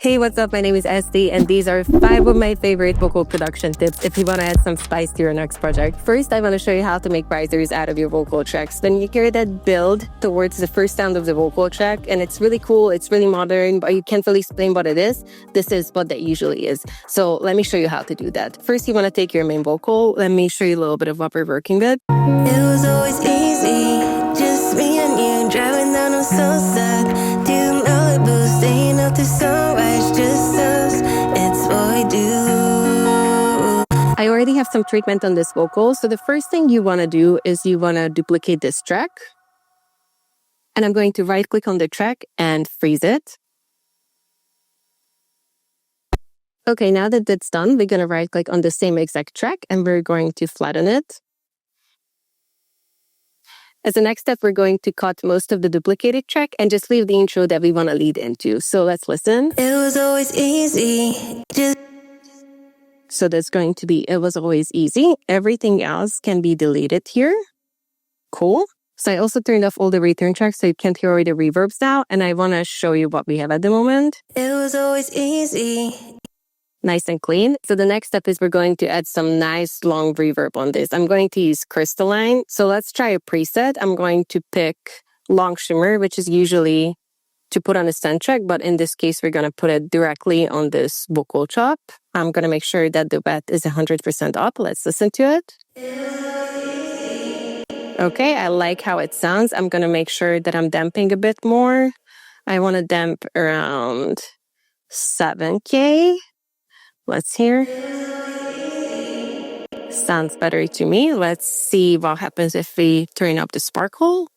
Hey, what's up? My name is Esthy, and these are 5 of my favorite vocal production tips if you want to add some spice to your next project. First, I want to show you how to make risers out of your vocal tracks. When you hear that build towards the first sound of the vocal track, and it's really cool, it's really modern, but you can't really explain what it is, this is what that usually is. So let me show you how to do that. First, you want to take your main vocal. Let me show you a little bit of what we're working with. It was always easy, just me and you, driving down on Sunset, doing Malibu, staying up to sunrise, just us, it's what we do. I already have some treatment on this vocal, so the first thing you want to do is you want to duplicate this track. And I'm going to right-click on the track and freeze it. Okay, now that that's done, we're going to right-click on the same exact track and we're going to flatten it. As the next step, we're going to cut most of the duplicated track and just leave the intro that we want to lead into. So let's listen. It was always easy, So that's going to be, it was always easy. Everything else can be deleted here. Cool. So I also turned off all the return tracks so you can't hear all the reverbs now. And I want to show you what we have at the moment. It was always easy. Nice and clean. So the next step is we're going to add some nice long reverb on this. I'm going to use crystalline. So let's try a preset. I'm going to pick long shimmer, which is usually to put on a stand track, but in this case, we're going to put it directly on this vocal chop. I'm going to make sure that the wet is 100% up. Let's listen to it. Okay, I like how it sounds. I'm going to make sure that I'm damping a bit more. I want to damp around 7K. Let's hear. Sounds better to me. Let's see what happens if we turn up the sparkle.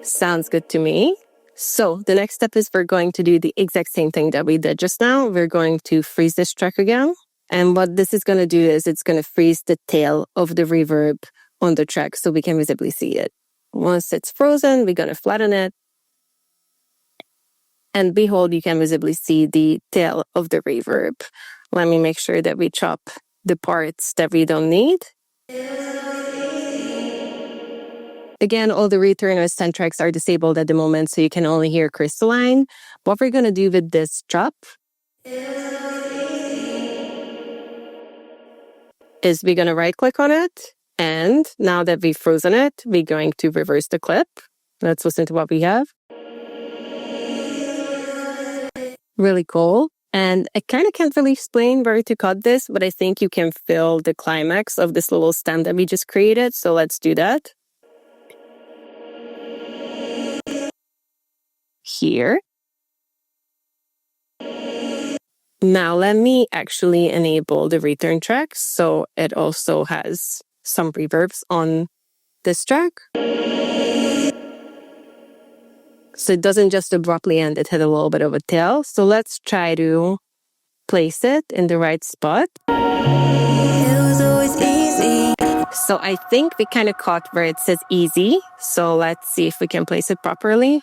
Sounds good to me. So the next step is we're going to do the exact same thing that we did just now. We're going to freeze this track again. And what this is going to do is it's going to freeze the tail of the reverb on the track so we can visibly see it. Once it's frozen, we're going to flatten it. And behold, you can visibly see the tail of the reverb. Let me make sure that we chop the parts that we don't need. Again, all the return or stand tracks are disabled at the moment, so you can only hear crystalline. What we're going to do with this chop is we're going to right-click on it. And now that we've frozen it, we're going to reverse the clip. Let's listen to what we have. Really cool. And I kind of can't really explain where to cut this, but I think you can feel the climax of this little stem that we just created. So let's do that. Here. Now let me actually enable the return track so it also has some reverbs on this track. So it doesn't just abruptly end, it had a little bit of a tail. So let's try to place it in the right spot. It was always easy. So I think we kind of caught where it says easy. So let's see if we can place it properly.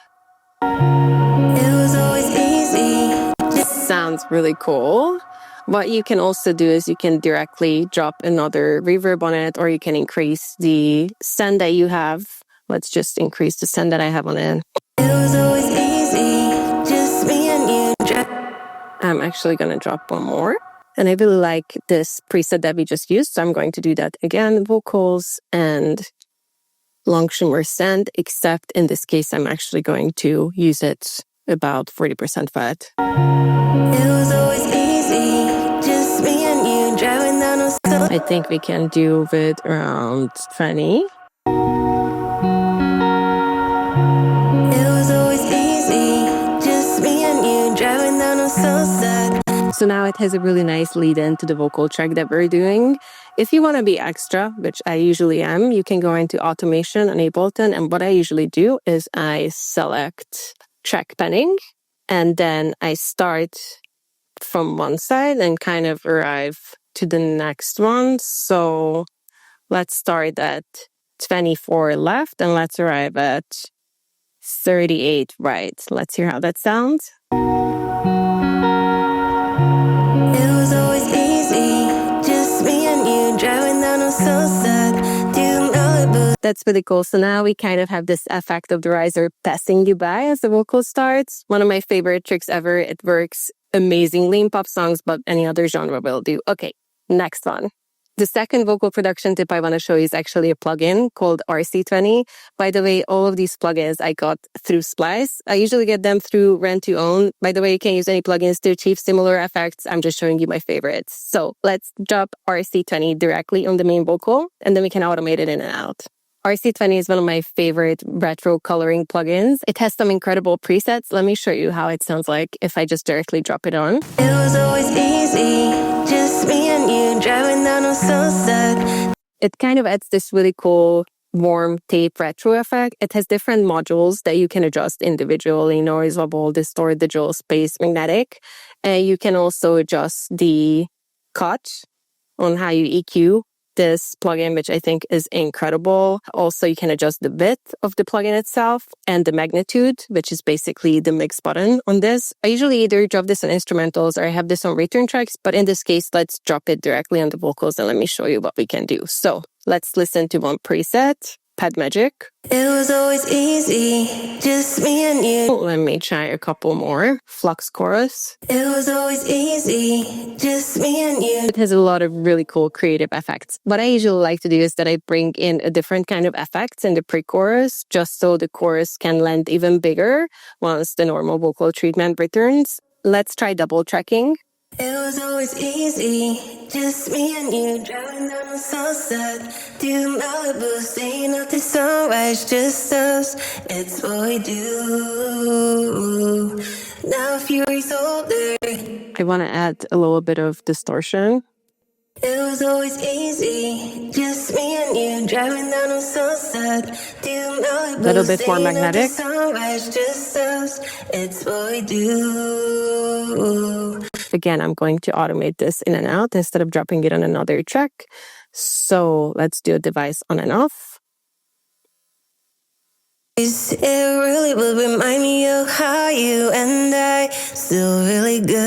It was always easy. Sounds really cool. What you can also do is you can directly drop another reverb on it, or you can increase the send that you have. Let's just increase the send that I have on it. It was always easy, just me and you. I'm actually going to drop one more. And I really like this preset that we just used, so I'm going to do that again. Vocals and long shimmer send, except in this case, I'm actually going to use it about 40% wet. It was always easy, just me and you, driving down on I think we can do with around 20. So now it has a really nice lead into the vocal track that we're doing. If you want to be extra, which I usually am, you can go into automation on Ableton. And what I usually do is I select track panning and then I start from one side and kind of arrive to the next one. So let's start at 24 left and let's arrive at 38 right. Let's hear how that sounds. It was always easy, just me and you, driving down on Sunset, doing Malibu. That's really cool. So now we kind of have this effect of the riser passing you by as the vocal starts. One of my favorite tricks ever. It works amazingly in pop songs, but any other genre will do. Okay, next one. The second vocal production tip I want to show you is actually a plugin called RC20. By the way, all of these plugins I got through Splice. I usually get them through rent to own. By the way, you can use any plugins to achieve similar effects. I'm just showing you my favorites. So let's drop RC20 directly on the main vocal, and then we can automate it in and out. RC20 is one of my favorite retro coloring plugins. It has some incredible presets. Let me show you how it sounds like if I just directly drop it on. It was always easy, just me and you driving down on Sunset. It kind of adds this really cool warm tape retro effect. It has different modules that you can adjust individually: noise level, distort, digital, space, magnetic. And you can also adjust the cut on how you EQ this plugin, which I think is incredible. Also, you can adjust the width of the plugin itself and the magnitude, which is basically the mix button on this. I usually either drop this on instrumentals or I have this on return tracks, but in this case, let's drop it directly on the vocals and let me show you what we can do. So let's listen to one preset, Pad Magic. It was always easy, just me and you. Let me try a couple more. Flux Chorus. It was always easy, just me and you. It has a lot of really cool creative effects. What I usually like to do is that I bring in a different kind of effects in the pre-chorus, just so the chorus can land even bigger once the normal vocal treatment returns. Let's try double tracking. It was always easy, just me and you driving down the sunset to Malibu, staying up to sunrise, just us. It's what we do. Now a few weeks older. I want to add a little bit of distortion. It was always easy, just me and you driving down the sunset to Malibu, a little bit more magnetic. Sunrise, just us. It's what we do. Again, I'm going to automate this in and out instead of dropping it on another track. So let's do a device on and off. It really will remind me of how you and I still really good.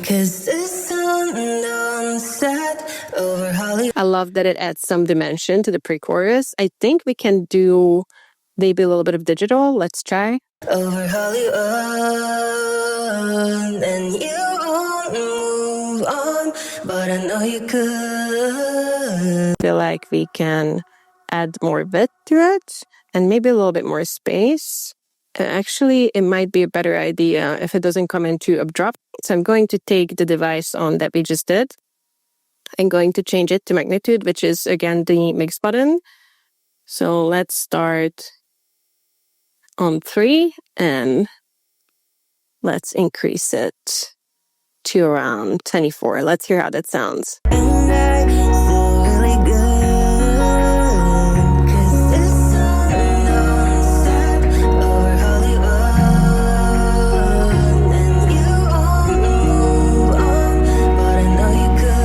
'Cause the sun don't set over Hollywood. I love that it adds some dimension to the pre-chorus. I think we can do maybe a little bit of digital. Let's try. Over Hollywood, and you won't move on, but I know you could. I feel like we can add more width to it and maybe a little bit more space. Actually, it might be a better idea if it doesn't come in too abrupt. So I'm going to take the device on that we just did. I'm going to change it to magnitude, which is again the mix button. So let's start on 3 and let's increase it to around 24. Let's hear how that sounds. And I still really good, 'cause the sun don't set over Hollywood, and you won't move on, but I know you could.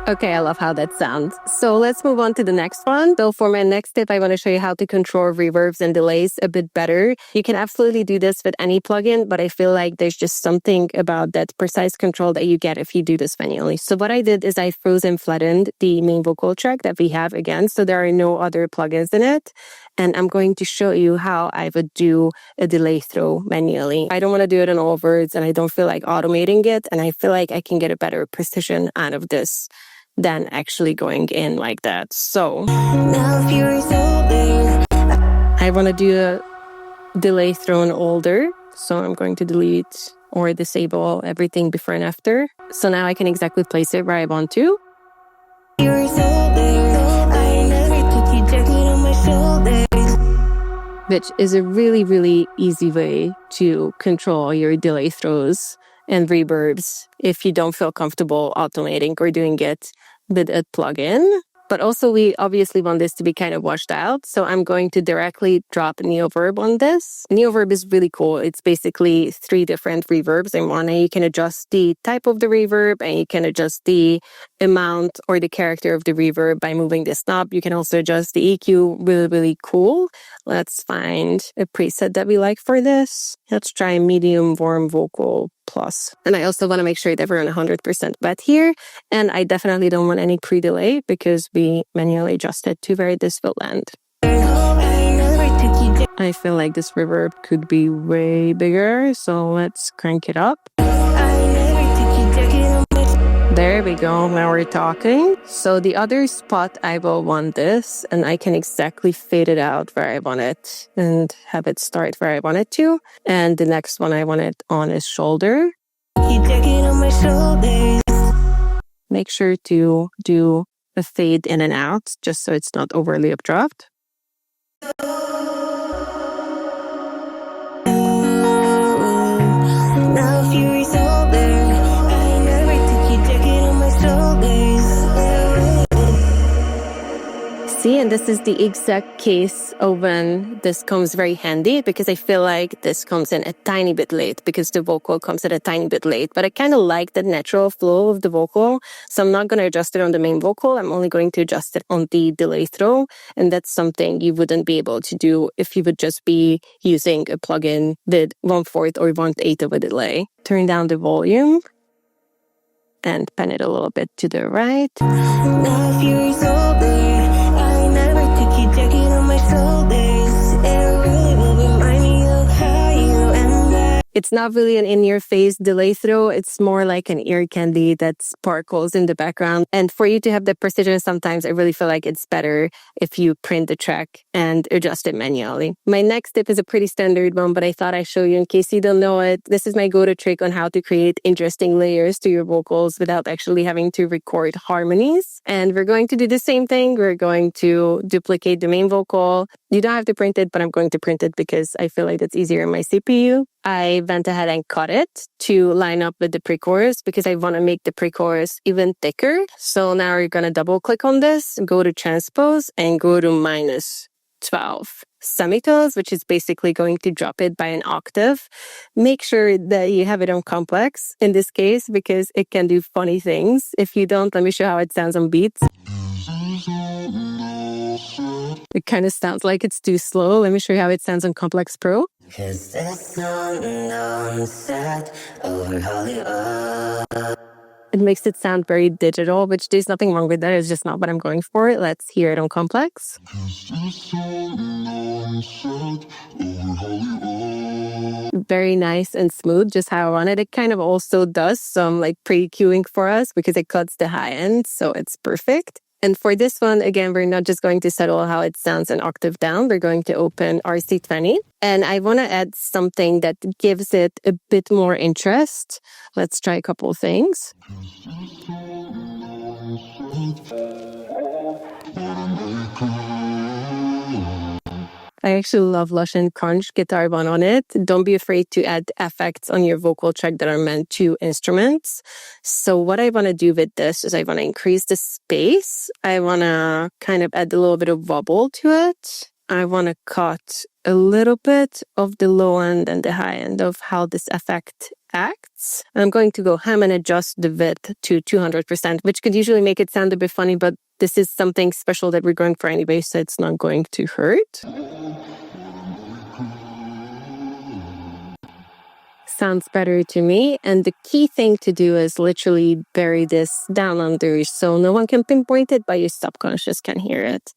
Okay, I love how that sounds. So let's move on to the next one. So for my next tip, I want to show you how to control reverbs and delays a bit better. You can absolutely do this with any plugin, but I feel like there's just something about that precise control that you get if you do this manually. So what I did is I froze and flattened the main vocal track that we have again, so there are no other plugins in it. And I'm going to show you how I would do a delay throw manually. I don't want to do it in all words, and I don't feel like automating it, and I feel like I can get a better precision out of this than actually going in like that. So Now if you're older, I want to do a delay thrown older. So I'm going to delete or disable everything before and after. So now I can exactly place it where I want to. you're older. I never took you jacket on my shoulders. Which is a really, really easy way to control your delay throws and reverbs if you don't feel comfortable automating or doing it with a plugin. But also we obviously want this to be kind of washed out. So I'm going to directly drop Neoverb on this. Neoverb is really cool. It's basically 3 different reverbs in one. And you can adjust the type of the reverb and you can adjust the amount or the character of the reverb by moving this knob. You can also adjust the EQ. Really, really cool. Let's find a preset that we like for this. Let's try medium warm vocal plus. And I also want to make sure that we're on 100% wet here. And I definitely don't want any pre-delay because we manually adjusted to where this will land. I feel like this reverb could be way bigger, so let's crank it up. There we go, now we're talking. So the other spot I will want this, and I can exactly fade it out where I want it and have it start where I want it to. And the next one I want it on is shoulder. Make sure to do a fade in and out just so it's not overly abrupt. See, and this is the exact case of when this comes very handy because I feel like this comes in a tiny bit late because the vocal comes in a tiny bit late. But I kind of like the natural flow of the vocal, so I'm not going to adjust it on the main vocal. I'm only going to adjust it on the delay throw, and that's something you wouldn't be able to do if you would just be using a plugin with 1/4 or 1/8 of a delay. Turn down the volume and pan it a little bit to the right. Now fury's older. I never took you checking on my shoulders. It really will remind me of how you and I. It's not really an in-your-face delay throw. It's more like an ear candy that sparkles in the background. And for you to have the precision, sometimes I really feel like it's better if you print the track and adjust it manually. My next tip is a pretty standard one, but I thought I'd show you in case you don't know it. This is my go-to trick on how to create interesting layers to your vocals without actually having to record harmonies. And we're going to do the same thing. We're going to duplicate the main vocal. You don't have to print it, but I'm going to print it because I feel like it's easier in my CPU. I went ahead and cut it to line up with the pre-chorus because I want to make the pre-chorus even thicker. So now we're going to double click on this, go to transpose and go to -12 semitones, which is basically going to drop it by an octave. Make sure that you have it on complex in this case because it can do funny things. If you don't, let me show how it sounds on beats. It kind of sounds like it's too slow. Let me show you how it sounds on Complex Pro. It makes it sound very digital, which there's nothing wrong with that. It's just not what I'm going for. Let's hear it on Complex. Very nice and smooth, just how I want it. It kind of also does some like pre-cueing for us because it cuts the high end, so it's perfect. And for this one, again, we're not just going to settle how it sounds an octave down. We're going to open RC20. And I want to add something that gives it a bit more interest. Let's try a couple of things. I actually love Lush and Crunch guitar one on it. Don't be afraid to add effects on your vocal track that are meant to instruments. So what I want to do with this is I want to increase the space. I want to kind of add a little bit of wobble to it. I want to cut a little bit of the low end and the high end of how this effect acts. I'm going to go ham and adjust the width to 200%, which could usually make it sound a bit funny, but this is something special that we're going for anyway, so it's not going to hurt. Sounds better to me. And the key thing to do is literally bury this down under so no one can pinpoint it, but your subconscious can hear it.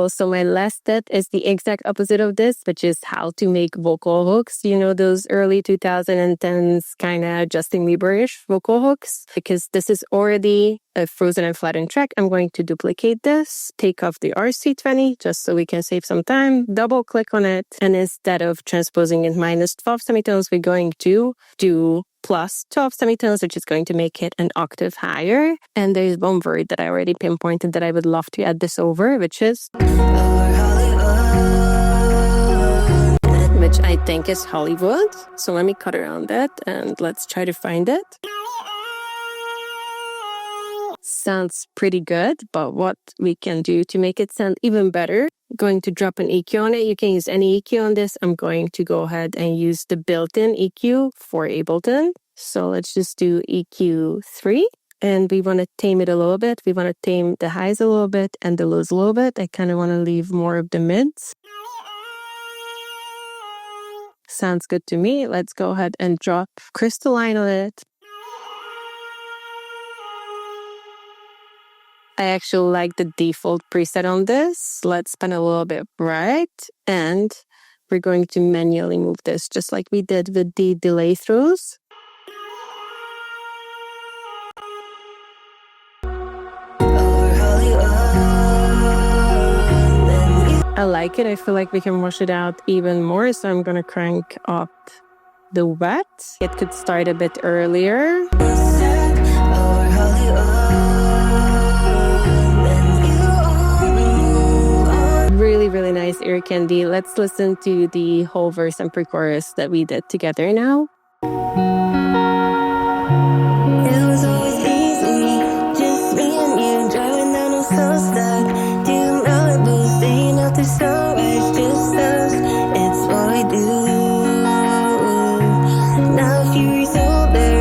So my last step is the exact opposite of this, which is how to make vocal hooks. You know, those early 2010s kind of Justin Bieber-ish vocal hooks. Because this is already a frozen and flattened track, I'm going to duplicate this, take off the RC20 just so we can save some time, double click on it, and instead of transposing it -12 semitones, we're going to do +12 semitones, which is going to make it an octave higher. And there's one word that I already pinpointed that I would love to add this over, which which I think is Hollywood. So let me cut around it and let's try to find it. Sounds pretty good, but what we can do to make it sound even better, going to drop an EQ on it. You can use any EQ on this. I'm going to go ahead and use the built-in EQ for Ableton. So let's just do EQ 3. And we want to tame it a little bit. We want to tame the highs a little bit and the lows a little bit. I kind of want to leave more of the mids. Sounds good to me. Let's go ahead and drop crystalline on it. I actually like the default preset on this. Let's pen a little bit bright, and we're going to manually move this just like we did with the delay throws. I like it. I feel like we can wash it out even more, so I'm gonna crank up the wet. It could start a bit earlier. Really nice ear candy. Let's listen to the whole verse and pre-chorus that we did together now. It was always easy, just me and you driving down, I'm so stuck. Do you know it was staying out the sunrise, just us, it's what we do. Now a few years older,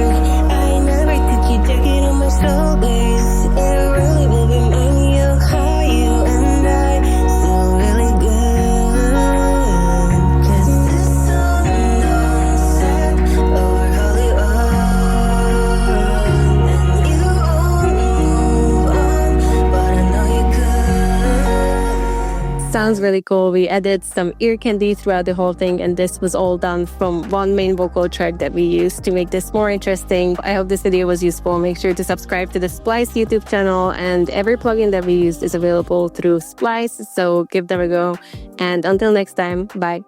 I never took you jacket on my shoulders. It really will remind me of how you and I still really good. Cause this song don't set over Hollywood. And you won't move on, but I know you could. Sounds really cool. We added some ear candy throughout the whole thing, and this was all done from one main vocal track that we used to make this more interesting. I hope this video was useful. Make sure to subscribe to the Splice YouTube channel, and every plugin that we used is available through Splice, so give them a go. And until next time, bye.